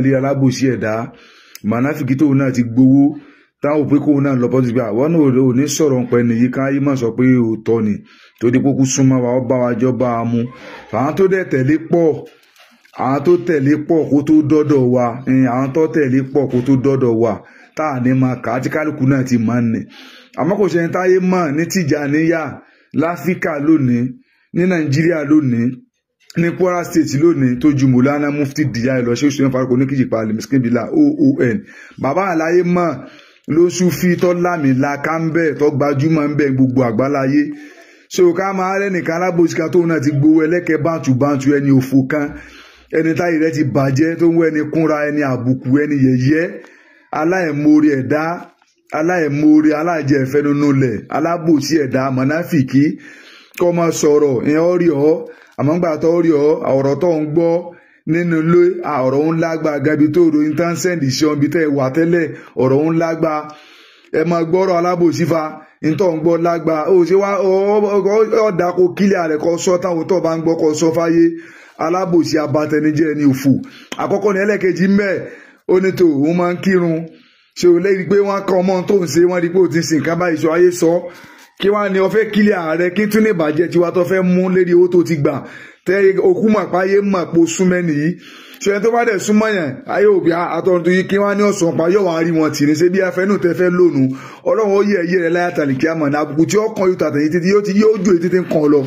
lé alábòsí ẹ̀dá mànáfìkì tóun náà ti gbowó táwọn òpin kóun náà lọ bọ́sí pé àwọn náà ò ní sọ̀rọ̀ ń pẹ́ nìyí ká yí mọ̀ sọ pé òótọ́ ni torí pé kó súnmọ́ wa ó bá wa jọ bá a mú àwọn tó dẹ̀ tẹ̀lé pọ̀ àwọn tó tẹ̀lé pọ̀ kó tó dọ́dọ̀ wa àwọn tó tẹ̀lé pọ̀ kó tó dọ́dọ̀ wa tá à ní máa kà á tí kálukú náà ti máa ń nì àmọ́ kò ṣe ń táyé mọ̀ ní Tìjàníyà láfíríkà lónìí ní Nàìjíríà lónìí ní Kwara State lónìí tó ju Mùlánà Mufti Dìyà lọ ṣé òṣèlú Faruk Oníkìjìpá Al-Miskin Billah OON bàbá àlàyé mọ̀ ló Sufi tó lámìlaka ń bẹ̀ tó gbajúmọ̀ ń bẹ̀ gbogbo àgbáláyé so ká máa rẹ́nìkan alábòsíkà tóun náà ti gbowó ẹlẹ́kẹ̀ẹ́ bántúbántú ẹni òfò kan ẹni táyì rẹ ti bàjẹ́ tó ń wọ ẹni kúnra ẹni àbùkù ẹni yẹ̀yẹ́ aláìmoore ẹ̀dá aláìmoore aláìjẹ ìfẹ́ nínú lẹ̀ alábòsí ẹ̀dá mọ̀náfìkì kọ́ máa sọ̀rọ̀ ìyẹn ó rí ọ́ àmọ́ gbà tó rí ọ́ ọ̀rọ̀ tó ń gbọ́ nínú ilé ọ̀rọ̀ ń lágbá gabi tó ròyìn tán sẹ́ndì sí ọ̀n bí tẹ́ wà tẹ́lẹ̀ ọ̀rọ̀ ń lágbá ẹ máa gbọ́rọ̀ alábòsí fa nítorí ń gbọ́ lágbá ó ṣe wá ọ̀dà kó kílẹ̀ rẹ̀ kọ́ sọ táwọn tó bá ń gbọ́ kọ́ sọ fáyé alábòsí abatẹnijẹ́ ni òfò àkọ́kọ́ ní ẹlẹ́kejì mẹ́ ó ní tó òun máa ń kírun ṣe ò lẹ́yìn pé wọ́n kọ́ ọmọ tó ń ṣe wọ́n rí pé ó ti sìn ká báyìí sọ ayé sọ kí wọ́n ní ọfẹ́ kílẹ̀ ààrẹ kí tún ní ìbàjẹ́ tiwa tó fẹ́ mú lérí owó tó ti gbà tẹ okú mọ̀ páyé mọ̀ pò súnmẹ́ nìyí ṣe tó bá dẹ̀ súnmọ́ yẹn ayé òbí àtọ̀run tó yí kí wọ́n ní ọ̀sán pa yóò wọ́n rí wọn tì ní ṣe bí afẹ́nù tẹ fẹ́ lónìí ọlọ́run ó yẹ ẹyẹ rẹ láyà tàlìkí àmọ̀ ní àbùkù tí ó kàn yóò tàtẹ̀yìn títí yóò ju èyí títí ń kàn lọ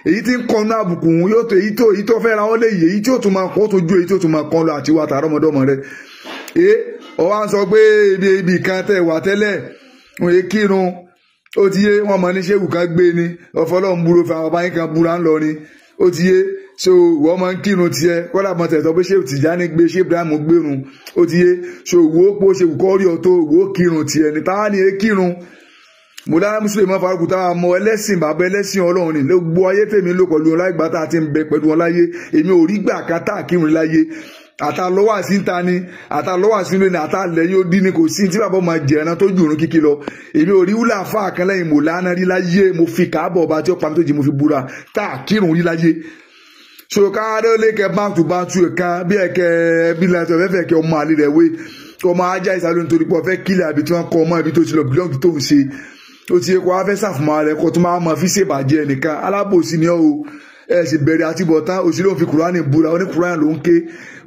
èyí tí ń kàn ní àbùkù yóò tó èyí tó fẹ́ ra wọn léyìí èyí tí ó tún máa kàn ó tó ju èyí tó tún máa kàn lọ àti wà tààrọ́mọdọ́mọ rẹ ọ wá ń sọ pé ibi kan tẹ wà tẹ́lẹ̀ òun yé kírun ó ti yé wọn mọ ní ṣéwù kan gbé ni ọfọlọ́run búrò fún àwọn ọba yín kan búra ń lọ ni ó ti yé so wọ́n máa ń kírun tiẹ̀ kọ́lá mọ̀ tẹ̀sán pé ṣéwù Tìjàní gbé ṣé Ibrahim gbérun ó ti yé so wo pé ó ṣe kọ́ rí ọ tó wo kírun tiẹ̀ ní táwa ni é kírun Mùlánà Mùsùlùmí Faruk táwa mọ ẹlẹ́sìn bàbá ẹlẹ́sìn Ọlọ́run ni ló gbọ́ ayé tèmi ló pẹ̀lú ọláìgbà tá a ti ń bẹ pẹ̀lú wọn láyé èmi ò rí gbà ká tá a kírun láyé àtàlọ́wà sí ń ta ni àtàlọ́wà sínú ni àtàlẹ́yìn ó dín ní kò sí tí bàbá máa jẹ ẹran tó jù òrùn kíkí lọ èmi ò rí wúlà fáà kan lẹ́yìn Mùlánà rí láyé mo fi Káàbọ̀ ọba tí ó pa mi tó jí mo fi búra tá a kírun rí láyé so káàdé lè kẹ báńtù ẹ̀kan bí ẹ̀kẹ́ bí lẹ́tọ̀ fẹ́fẹ́ kẹ ọmọ àlè rẹ̀ wé ọmọ ajá ìsàlẹ̀ nítorí pé ọfẹ́ kílẹ̀ àbí tí wọ́n kọ ọmọ ibi tó ti lọ bílọ́ọ̀gì tó ń ṣe ó ti yẹ kó wá fẹ́ sàfùmọ́ rẹ̀ kó tó máa mọ fi ṣèbàjẹ́ nìkan alábòsí ni ọ́ o ẹ̀ sì bẹ̀rẹ̀ àtibọ̀tán òsì ló ń fi Kùránì búra ó ní Kùránì ló ń ké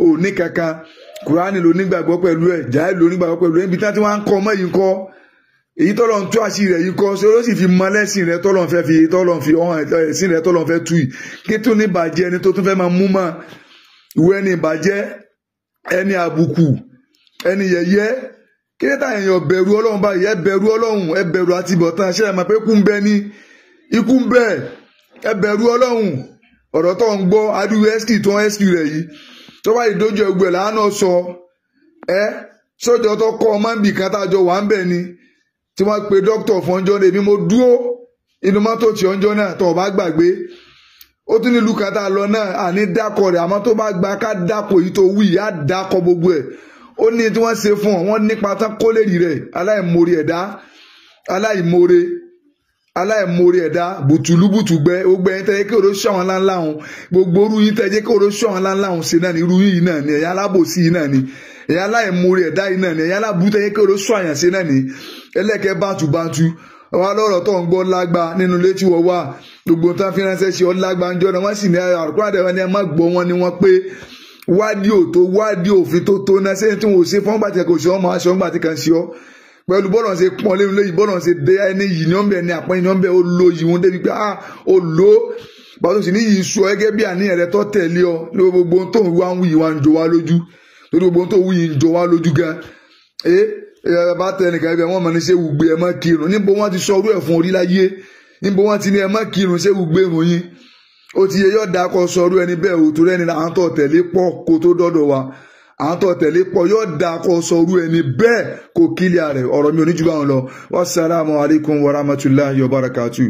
ò ní kankan Kùránì ló nígbàgbọ́ pẹ̀lú ẹ̀ jáì ló nígbàgbọ́ pẹ̀lú ẹ̀ ibi tí wọ́n ń kọ́ ọmọ yìí kọ́ èyí tọ́lọ̀ ń tú àṣírí rẹ̀ yìí kọ́ ṣé ó sì fi mọ lẹ́sìn rẹ̀ tọ́lọ̀ ń fẹ́ fi tọ́lọ̀ ń fi ọ̀hún ẹ̀sìn rẹ̀ tọ́lọ̀ ń fẹ́ tú yìí kí tún ní ìbàjẹ́ ẹni tó tún fẹ́ máa mú mọ́ ìwé ẹni ìbàjẹ́ ẹni àbùkù ẹni yẹ̀yẹ́ kí ní táyà èèyàn bẹ̀rù Ọlọ́run báyìí ẹ bẹ̀rù Ọlọ́run ẹ bẹ̀rù àtibọ̀tán ṣé ẹ mọ̀ pé ikú ń bẹ ní ikú ń bẹ ẹ bẹ̀rù Ọlọ́run ọ̀rọ̀ tó ń gbọ́ adúlé ẹ́sìkì tó ń ẹ́sìkì rẹ̀ yìí tó bá ìdójú ẹgbẹ́ làánà sọ sójọ tó kọ́ ọmọ nbì kan tájọ wà ń bẹ̀ ni tí wọ́n pe dókítà fún ọjọ́ náà èmi mo dúró inú mọ́tò tí ọjọ́ náà tó bá gbàgbé ó tún ní ìlú kan tá a lọ náà àní dákọ̀ rẹ̀ àmọ́ tó bá gba ká dákọ̀ èyí tó wí á dákọ̀ gbogbo ẹ̀ ó ní tí wọ́n ṣe fún ọ wọ́n nípa tán kólérì rẹ̀ aláìmoore ẹ̀dá aláìmoore ẹ̀dá bùtùlùbùtùgbẹ́ gbogbo ẹ̀yin tẹ́jẹ́ kí oró ṣọ̀wọ́n ńláńlá hùn gbogbo orú yín tẹ́jẹ́ kí oró ṣọ̀wọ́n ńláńlá hùn sí náà ní irú yìí náà ní ẹ̀yà alábòsí yìí náà ní ẹ̀yà aláìmoore ẹ̀dá yìí náà ní ẹ̀yà alábùú tẹ́jẹ́ kí oró ṣọ̀ àyàn sí náà ní ẹlẹ́kẹ́ bántúbántú ọwọ́ lọ́rọ̀ tó ń gbọ́ lágbá nínú ilé tí wọ́n wà gbogbo tán fi ránṣẹ́ ṣe ọ́ lágbá ń jọ́nà wọ́n sì ní àrùkúrádẹ́ wọn ni ẹ má gbọ́ wọn ni wọ́n pé wádìí òfin tó tó náà sẹ́yìn tí wọ́n ṣe fún gbàtí kò ṣe ọmọ aṣọ gbàtí kan ṣe ọ́ pẹ̀lú bọ́ọ̀lù ṣe pọ́n lé lóyìn bọ́ọ̀lù ṣe dé ẹni yìí ní ọ̀bẹ ní àpọ́n ní ọ̀bẹ ó lo yìí wọn débi pé ó lo pàtó sì ní yìí sọ gẹ́gẹ́ bí àníyàn rẹ tó tẹ̀lé ọ ní gbogbo tó ń wá ń wí wá ń jọ wá lójú lórí gbogbo tó ń wí ń jọ wá lójú gan bá tẹ nìkan ibẹ̀ wọ́n mọ̀ ní ṣé wùgbé ẹ má kírun níbo wọ́n ti sọ orú ẹ̀ fún oríláyé níbo wọ́n ti ní ẹ má kírun ṣé wùgbé ìròyìn ó ti yẹ yọ̀ọ́ dákọ̀ sọ orú ẹni bẹ́ẹ̀ òtún rẹ́ni à ń tọ̀ tẹ̀lé pọ̀ kó tó dọ́dọ̀ wa à ń tọ̀ tẹ̀lé pọ̀ yọ̀ọ́ dákọ̀ sọ orú ẹni bẹ́ẹ̀ kó kílíà rẹ̀ ọ̀rọ̀ mi ò ní jù báwọn lọ wassalamu alaikum warahmatullahi wabarakatuh.